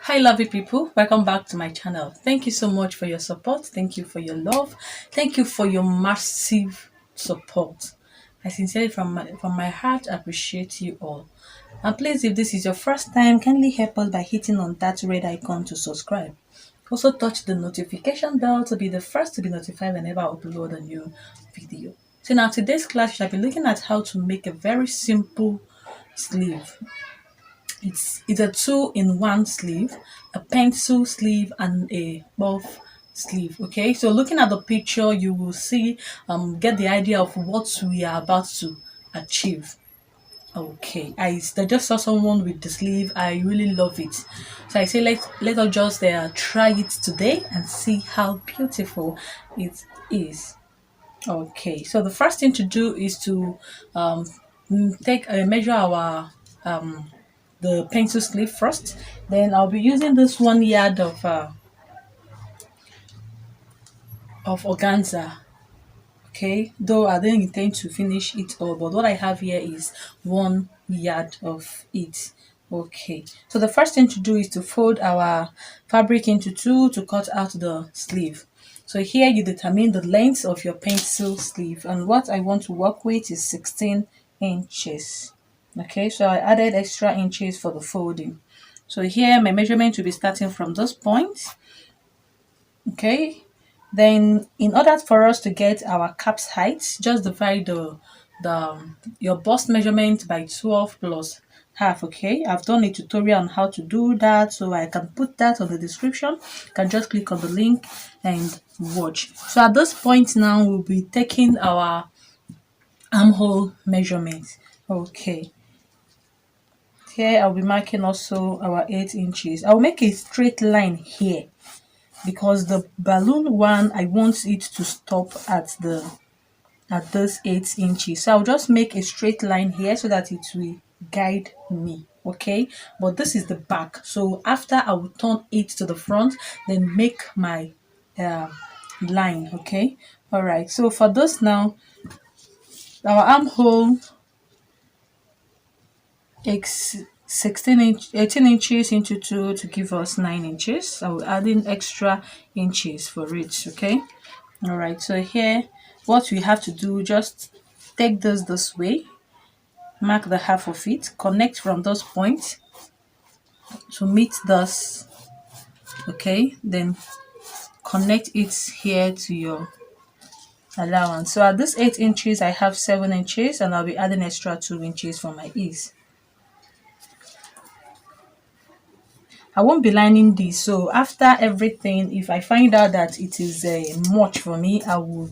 Hi, lovely people. Welcome back to my channel. Thank you so much for your support. Thank you for your love. Thank you for your massive support. I sincerely, from my heart, appreciate you all. And please, if this is your first time, kindly help us by hitting on that red icon to subscribe. Also, touch the notification bell to be the first to be notified whenever I upload a new video. So now, today's class, we shall be looking at how to make a very simple sleeve. It's a two-in-one sleeve, a pencil sleeve and a buff sleeve. Okay, so looking at the picture, you will see get the idea of what we are about to achieve. Okay, I just saw someone with the sleeve. I really love it. So I say let us just try it today and see how beautiful it is. Okay, so the first thing to do is to um, take measure our the pencil sleeve first. Then I'll be using this 1 yard of organza. Okay, though I didn't intend to finish it all, but what I have here is 1 yard of it. Okay, so the first thing to do is to fold our fabric into two to cut out the sleeve. So here you determine the length of your pencil sleeve, and what I want to work with is 16 inches. Okay, so I added extra inches for the folding. So here my measurement will be starting from this point. Okay, then in order for us to get our cap's height, just divide the your bust measurement by 12 plus half. Okay, I've done a tutorial on how to do that, so I can put that on the description. You can just click on the link and watch. So at this point now, we'll be taking our armhole measurement. Okay, here I'll be marking also our 8 inches. I'll make a straight line here because the balloon one, I want it to stop at this 8 inches. So I'll just make a straight line here so that it will guide me. Okay, but this is the back, so after I will turn it to the front, then make my uh, line. Okay, all right, so for this now, our armhole X 18 inches into 2 to give us 9 inches. I will add in extra inches for it. Okay, all right, so here what we have to do, just take this way, mark the half of it, connect from those points to meet this. Okay, then connect it here to your allowance. So at this 8 inches I have 7 inches, and I'll be adding extra 2 inches for my ease. I won't be lining this, so after everything, if I find out that it is much for me, I will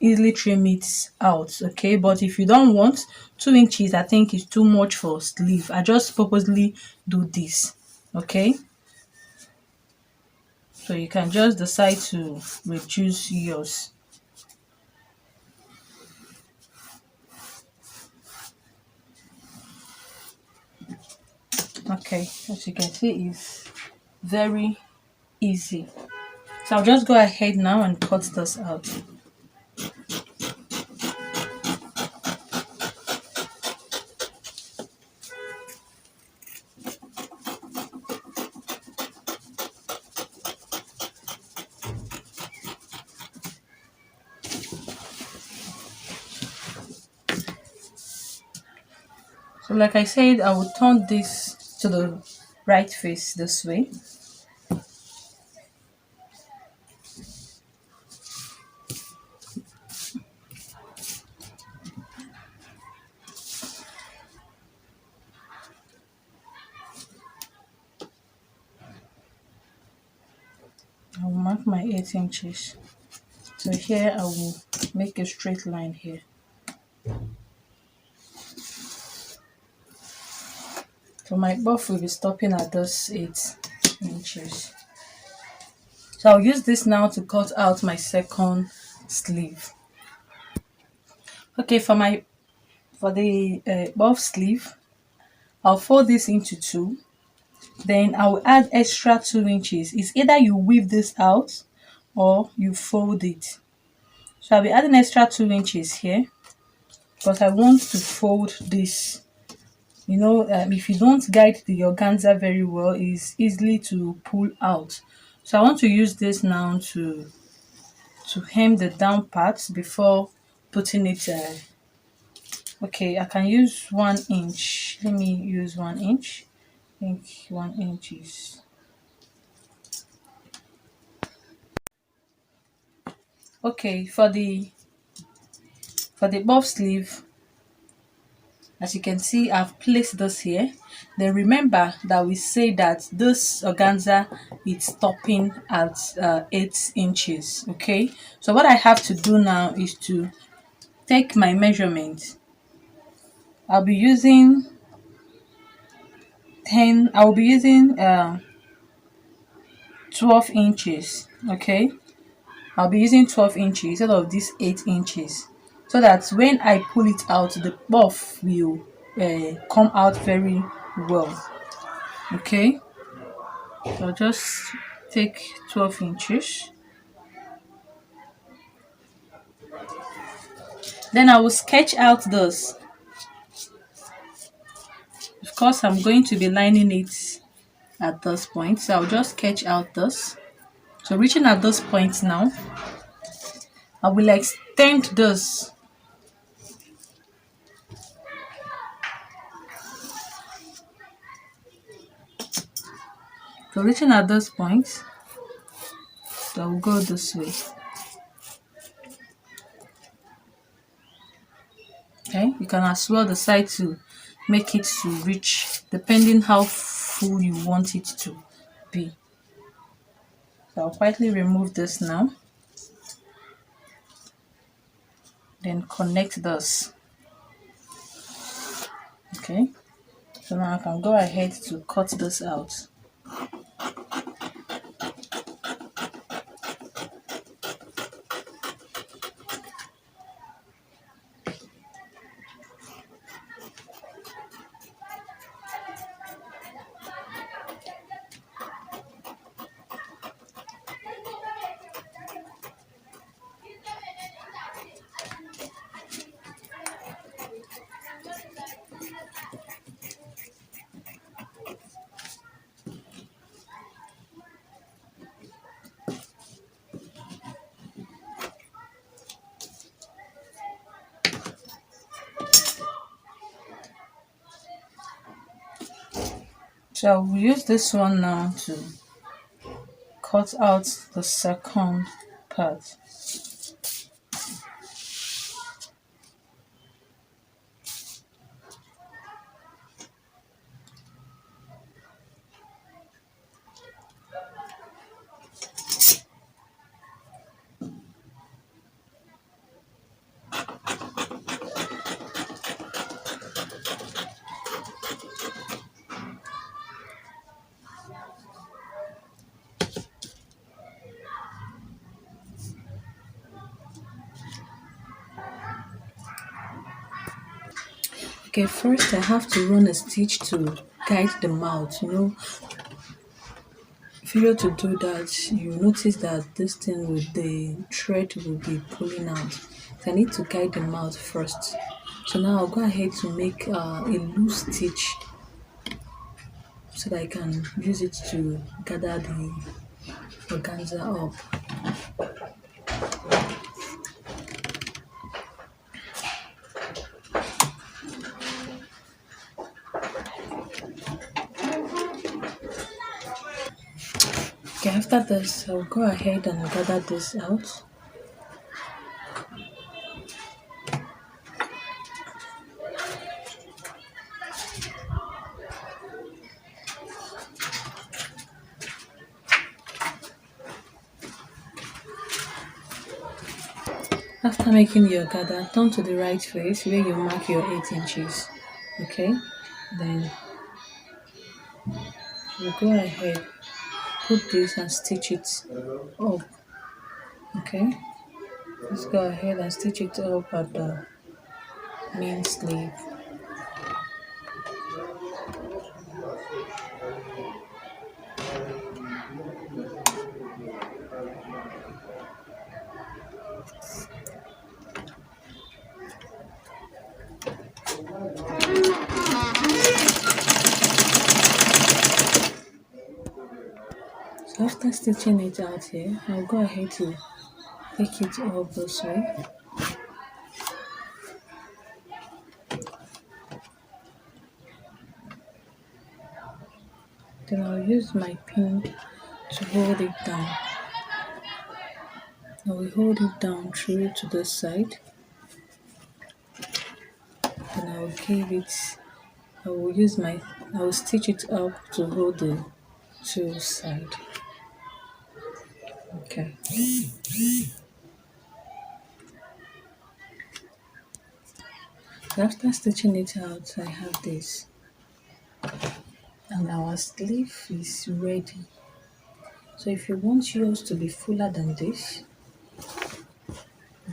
easily trim it out. Okay, but if you don't want 2 inches, I think it's too much for sleeve. I just purposely do this. Okay, so you can just decide to reduce yours. Okay, as you can see, it's very easy. So I'll just go ahead now and cut this out. So like I said, I will turn this to the right face this way. I will mark my 8 inches. So here I will make a straight line here. So my buff will be stopping at those 8 inches. So I'll use this now to cut out my second sleeve. Okay, for the buff sleeve, I'll fold this into two. Then I'll add extra 2 inches. It's either you weave this out or you fold it. So I'll be adding extra 2 inches here because I want to fold this If you don't guide the organza very well, it's easily to pull out. So I want to use this now to hem the down parts before putting it. Okay, I can use 1 inch. Let me use 1 inch. I think 1 inch is okay for the buff sleeve. As you can see, I've placed this here. Then remember that we say that this organza is stopping at 8 inches. Okay, so what I have to do now is to take my measurement. I'll be using 10, I'll be using 12 inches. Okay, I'll be using 12 inches instead of this 8 inches, so that when I pull it out, the buff will come out very well. Okay, so I'll just take 12 inches. Then I will sketch out this. Of course, I'm going to be lining it at this point, so I'll just sketch out this. So reaching at this point now, I will extend this. So reaching at this point, so I'll go this way. Okay, you can as well decide to make it to reach depending how full you want it to be. So I'll quietly remove this now, then connect this. Okay, so now I can go ahead to cut this out. So I'll use this one now to cut out the second part. Okay, first I have to run a stitch to guide the mouth. If you were to do that, you notice that this thing with the thread will be pulling out. So I need to guide the mouth first. So now I'll go ahead to make a loose stitch so that I can use it to gather the organza up. Okay, after this, I'll go ahead and gather this out. After making your gather, turn to the right face where you mark your 8 inches. Okay, then you go ahead, put this and stitch it up. Okay, let's go ahead and stitch it up at the main sleeve. So after stitching it out here, I'll go ahead to take it up this way. Then I'll use my pin to hold it down. I will hold it down through to the side. Then I will give it, I will stitch it up to hold the two side. Okay. So after stitching it out, I have this. And our sleeve is ready. So if you want yours to be fuller than this,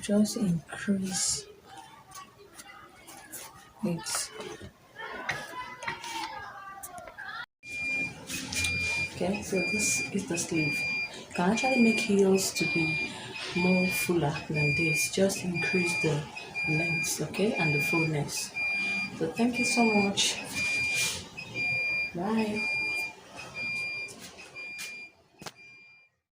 just increase it. Okay, so this is the sleeve. You can actually make yours to be more fuller than this. Just increase the length, okay, and the fullness. So thank you so much. Bye.